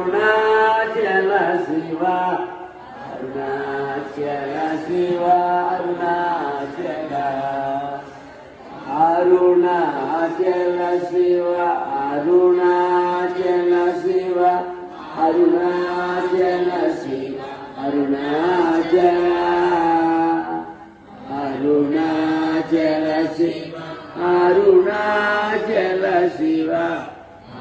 Arunachal Shiva Arunachal Shiva Arunachal Arunachal Shiva Arunachal Shiva Arunachal Shiva Arunachal Arunachal Shiva Arunachal Shiva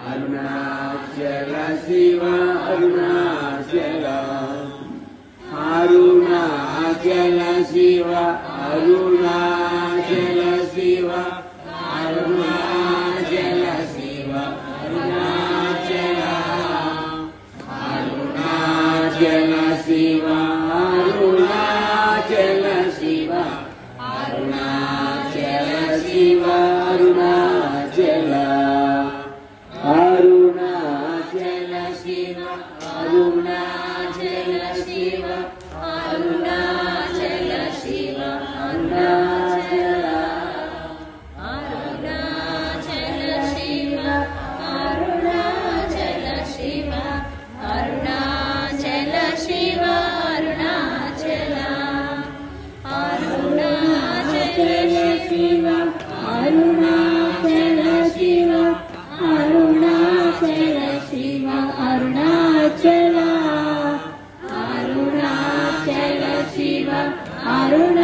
Arunachal Shiva Arunachal Arunachal Shiva Arunachal Shiva Arunachal Shiva Arunachal Arunachal Shiva Arunachal Shiva Arunachal Shiva Arunachal Arunachal Shiva Arunachal Shiva Arunachal Shiva Arunachal Arunachal Shiva Arunachal Shiva Arunachal Shiva Arunachal Arunachal Shiva Arunachal